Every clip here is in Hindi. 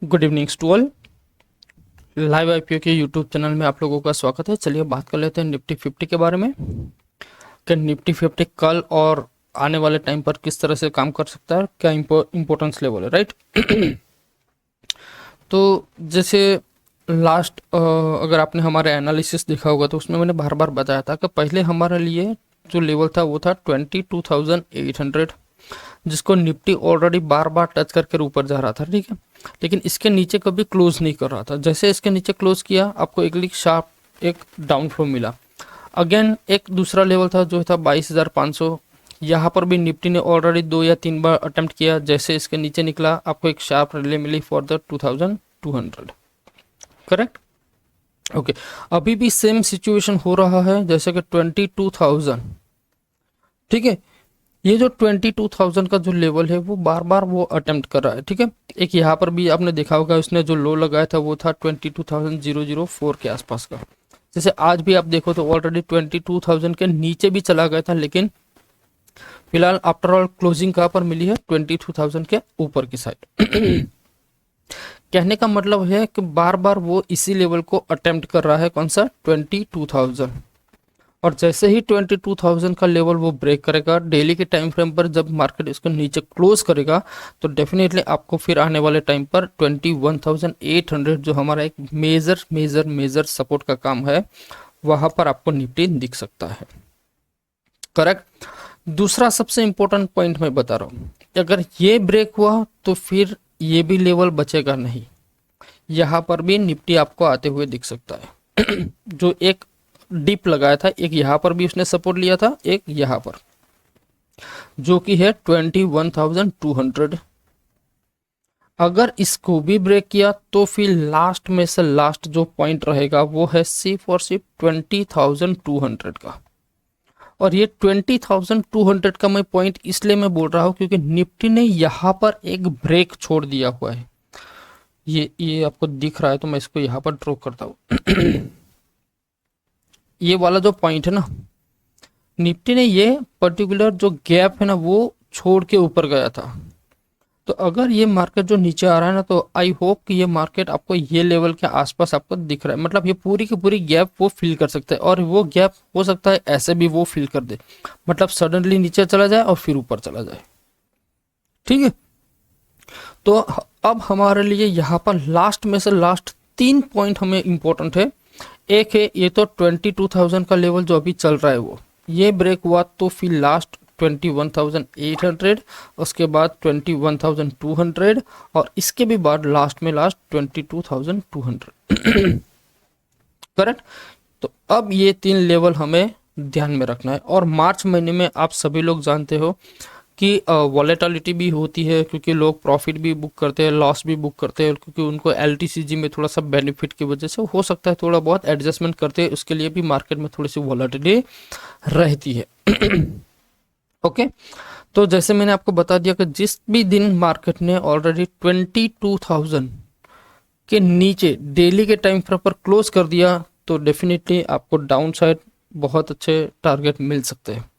Good evening to all. Live IPO के यूट्यूब चैनल में आप लोगों का स्वागत है। चलिए बात कर लेते हैं निफ्टी 50 के बारे में कि निफ्टी 50 कल और आने वाले टाइम पर किस तरह से काम कर सकता है, क्या इंपॉर्टेंस लेवल है, राइट। तो जैसे लास्ट अगर आपने हमारे एनालिसिस देखा होगा तो उसमें मैंने बार बार बताया था कि पहले हमारे लिए जो लेवल था वो था 22,800, जिसको निफ्टी ऑलरेडी बार बार टच करके ऊपर जा रहा था, ठीक है। लेकिन इसके नीचे कभी क्लोज नहीं कर रहा था। जैसे इसके नीचे क्लोज किया आपको एक शार्प एक डाउन फ्लो मिला। अगेन एक दूसरा लेवल था जो था 22,500। यहाँ पर भी निफ्टी ने ऑलरेडी 2 या 3 बार अटेम्प्ट किया। जैसे इसके नीचे निकला आपको एक शार्प रैली मिली फॉर द 2200, करेक्ट। ओके, अभी भी सेम सिचुएशन हो रहा है जैसे कि 22,000, ठीक है। ये जो 22,000 का जो लेवल है वो बार बार वो अटेम्प्ट कर रहा है, ठीक है। एक यहाँ पर भी आपने देखा होगा उसने जो लो लगाया था वो था 22,004 के आसपास का। जैसे आज भी आप देखो तो ऑलरेडी 22,000 के नीचे भी चला गया था, लेकिन फिलहाल आफ्टर ऑल क्लोजिंग कहाँ पर मिली है, 22,000 के ऊपर की साइड। कहने का मतलब है कि बार बार वो इसी लेवल को अटेम्प्ट कर रहा है, कौन सा, 22,000। और जैसे ही 22,000 का लेवल वो ब्रेक करेगा डेली के टाइम फ्रेम पर, जब मार्केट इसको नीचे क्लोज करेगा तो डेफिनेटली आपको फिर आने वाले टाइम पर 21,800 जो हमारा एक मेजर मेजर मेजर सपोर्ट का काम है वहां पर आपको निफ्टी दिख सकता है, करेक्ट। दूसरा सबसे इंपॉर्टेंट पॉइंट मैं बता रहा हूँ, अगर ये ब्रेक हुआ तो फिर ये भी लेवल बचेगा नहीं। यहाँ पर भी निफ्टी आपको आते हुए दिख सकता है। जो एक डिप लगाया था, एक यहाँ पर भी उसने सपोर्ट लिया था, एक यहाँ पर जो कि है 21,200। अगर इसको भी ब्रेक किया तो फिर लास्ट में से लास्ट जो पॉइंट रहेगा वो है सिर्फ और सिर्फ 20,200 का। और ये 20,200 का मैं पॉइंट इसलिए मैं बोल रहा हूँ क्योंकि निफ्टी ने यहाँ पर एक ब्रेक छोड़ दिया हुआ है। ये आपको दिख रहा है तो मैं इसको यहाँ पर ड्रॉ करता हूँ। ये वाला जो पॉइंट है ना, निफ्टी ने ये पर्टिकुलर जो गैप है ना वो छोड़ के ऊपर गया था। तो अगर ये मार्केट जो नीचे आ रहा है ना, तो आई होप कि ये मार्केट आपको ये लेवल के आसपास आपको दिख रहा है, मतलब ये पूरी की पूरी गैप वो फिल कर सकता है। और वो गैप हो सकता है ऐसे भी वो फिल कर दे, मतलब सडनली नीचे चला जाए और फिर ऊपर चला जाए, ठीक है। तो अब हमारे लिए यहाँ पर लास्ट में से लास्ट 3 पॉइंट हमें इंपॉर्टेंट है। एक है ये तो 22,000 का लेवल जो अभी चल रहा है वो ये ब्रेक हुआ तो फिर लास्ट 21,800, उसके बाद 21,200 और इसके भी बाद लास्ट में लास्ट 22,200। करेक्ट। तो अब ये 3 लेवल हमें ध्यान में रखना है। और मार्च महीने में आप सभी लोग जानते हो कि वॉलेटिलिटी भी होती है, क्योंकि लोग प्रॉफिट भी बुक करते हैं, लॉस भी बुक करते हैं, क्योंकि उनको एलटीसीजी में थोड़ा सा बेनिफिट की वजह से हो सकता है थोड़ा बहुत एडजस्टमेंट करते हैं, उसके लिए भी मार्केट में थोड़ी सी वॉलेटिलिटी रहती है। ओके, तो जैसे मैंने आपको बता दिया कि जिस भी दिन मार्केट ने ऑलरेडी 22,000 के नीचे डेली के टाइम फ्रेम पर क्लोज कर दिया तो डेफिनेटली आपको डाउन साइड बहुत अच्छे टारगेट मिल सकते हैं।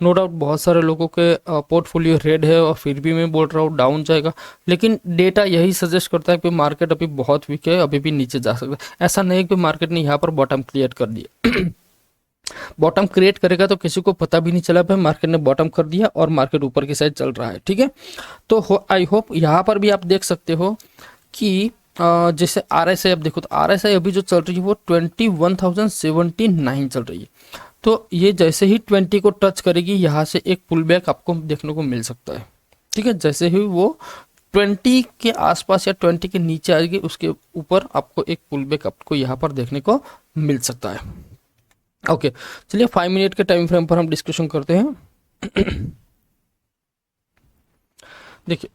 नो डाउट बहुत सारे लोगों के पोर्टफोलियो रेड है और फिर भी मैं बोल रहा हूँ डाउन जाएगा, लेकिन डेटा यही सजेस्ट करता है कि मार्केट अभी बहुत वीक है, अभी भी नीचे जा सकता है। ऐसा नहीं कि मार्केट ने यहाँ पर बॉटम क्रिएट कर दिया। बॉटम क्रिएट करेगा तो किसी को पता भी नहीं चला भाई मार्केट ने बॉटम कर दिया और मार्केट ऊपर की साइड चल रहा है, ठीक है। तो आई होप यहाँ पर भी आप देख सकते हो कि जैसे RSI आप देखो तो RSI अभी जो चल रही है वो 21,079 चल रही है। तो ये जैसे ही 20 को टच करेगी यहाँ से एक पुल बैक आपको देखने को मिल सकता है, ठीक है। जैसे ही वो 20 के आसपास या 20 के नीचे आएगी उसके ऊपर आपको एक पुल बैक आपको यहाँ पर देखने को मिल सकता है। ओके, चलिए 5 मिनट के टाइम फ्रेम पर हम डिस्कशन करते हैं। देखिए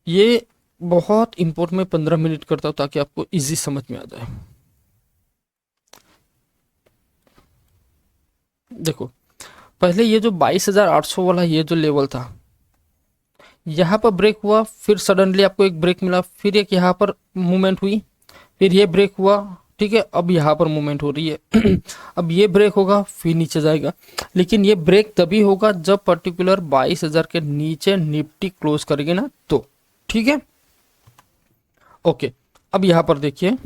ये बहुत इंपॉर्टेंट, मैं 15 मिनट करता हूँ ताकि आपको इजी समझ में आ जाए। देखो पहले ये जो 22,800 वाला ये जो लेवल था यहाँ पर ब्रेक हुआ, फिर सडनली आपको एक ब्रेक मिला, फिर एक यहाँ पर मूवमेंट हुई, फिर ये ब्रेक हुआ, ठीक है। अब यहाँ पर मूवमेंट हो रही है। अब ये ब्रेक होगा फिर नीचे जाएगा, लेकिन ये ब्रेक तभी होगा जब पर्टिकुलर 22,000 के नीचे निफ्टी क्लोज करेगी ना, तो ठीक है। ओके, अब यहाँ पर देखिए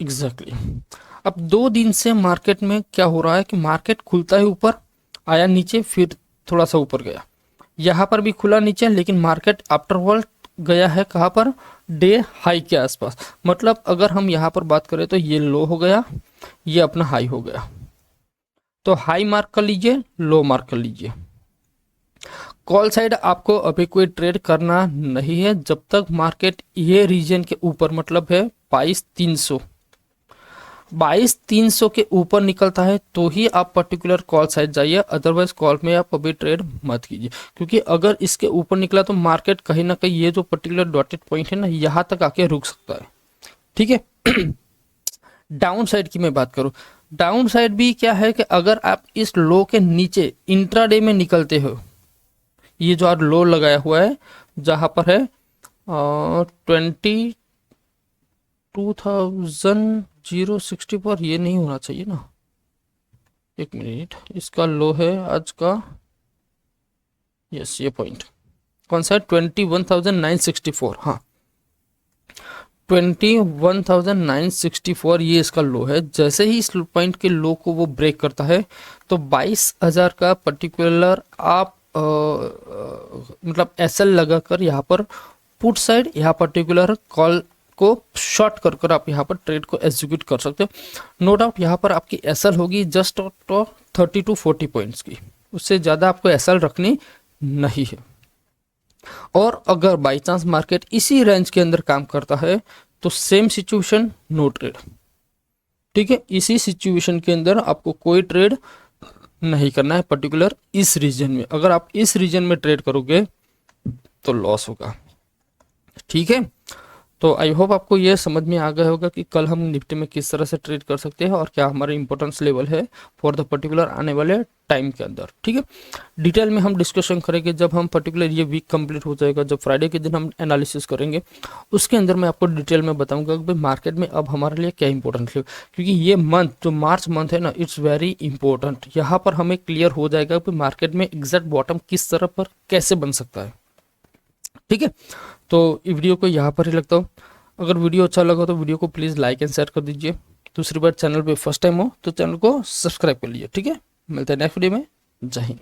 एग्जैक्टली अब 2 दिन से मार्केट में क्या हो रहा है कि मार्केट खुलता है ऊपर, आया नीचे, फिर थोड़ा सा ऊपर गया, यहाँ पर भी खुला नीचे, लेकिन मार्केट आफ्टरवर्ड गया है कहाँ पर, डे हाई के आसपास। मतलब अगर हम यहाँ पर बात करें तो ये लो हो गया, ये अपना हाई हो गया, तो हाई मार्क कर लीजिए, लो मार्क कर लीजिए। कॉल साइड आपको अभी कोई ट्रेड करना नहीं है जब तक मार्केट ये रीजन के ऊपर, मतलब है 22,300, 22,300 के ऊपर निकलता है तो ही आप पर्टिकुलर कॉल साइड जाइए, अदरवाइज कॉल में आप अभी ट्रेड मत कीजिए। क्योंकि अगर इसके ऊपर निकला तो मार्केट कहीं ना कहीं ये जो पर्टिकुलर डॉटेड पॉइंट है ना, यहाँ तक आके रुक सकता है, ठीक है। डाउन साइड की मैं बात करूं, डाउन साइड भी क्या है कि अगर आप इस लो के नीचे इंट्राडे में निकलते हो, ये जो आज लो लगाया हुआ है जहां पर है 22,060 पर, ये नहीं होना चाहिए ना, एक मिनट, इसका लो है आज का, यस ये पॉइंट कौन सा है, 21,964, हाँ 21,964 ये इसका लो है। जैसे ही इस पॉइंट के लो को वो ब्रेक करता है तो 22,000 का पर्टिकुलर आप मतलब एसएल लगाकर यहाँ पर पुट साइड, यहाँ पर्टिकुलर कॉल को शॉर्ट कर कर आप यहाँ पर ट्रेड को एग्जीक्यूट कर सकते हो। नो डाउट यहाँ पर आपकी एसएल होगी जस्ट 30 to 40 पॉइंट्स की, उससे ज़्यादा आपको एसएल रखनी नहीं है। और अगर बाई चांस मार्केट इसी रेंज के अंदर काम करता है तो सेम सिचुएशन, नो ट्रेड, ठीक है। इसी सिचुएशन के अंदर आपको कोई ट्रेड नहीं करना है पर्टिकुलर इस रीजन में। अगर आप इस रीजन में ट्रेड करोगे तो लॉस होगा, ठीक है। तो आई होप आपको ये समझ में आ गया होगा कि कल हम निफ्टी में किस तरह से ट्रेड कर सकते हैं और क्या हमारा इंपॉर्टेंस लेवल है फॉर द पर्टिकुलर आने वाले टाइम के अंदर, ठीक है। डिटेल में हम डिस्कशन करेंगे जब हम पर्टिकुलर ये वीक कंप्लीट हो जाएगा, जब फ्राइडे के दिन हम एनालिसिस करेंगे उसके अंदर मैं आपको डिटेल में बताऊंगा कि भाई मार्केट में अब हमारे लिए क्या इंपॉर्टेंट है। क्योंकि ये मंथ जो मार्च मंथ है ना, इट्स वेरी इंपॉर्टेंट। यहाँ पर हमें क्लियर हो जाएगा कि मार्केट में एग्जैक्ट बॉटम किस तरह पर कैसे बन सकता है, ठीक है। तो वीडियो को यहाँ पर ही लगता हूँ। अगर वीडियो अच्छा लगा तो वीडियो को प्लीज़ लाइक एंड शेयर कर दीजिए। दूसरी बार चैनल पे फर्स्ट टाइम हो तो चैनल को सब्सक्राइब कर लीजिए, ठीक है। मिलते हैं नेक्स्ट वीडियो में। जय हिंद।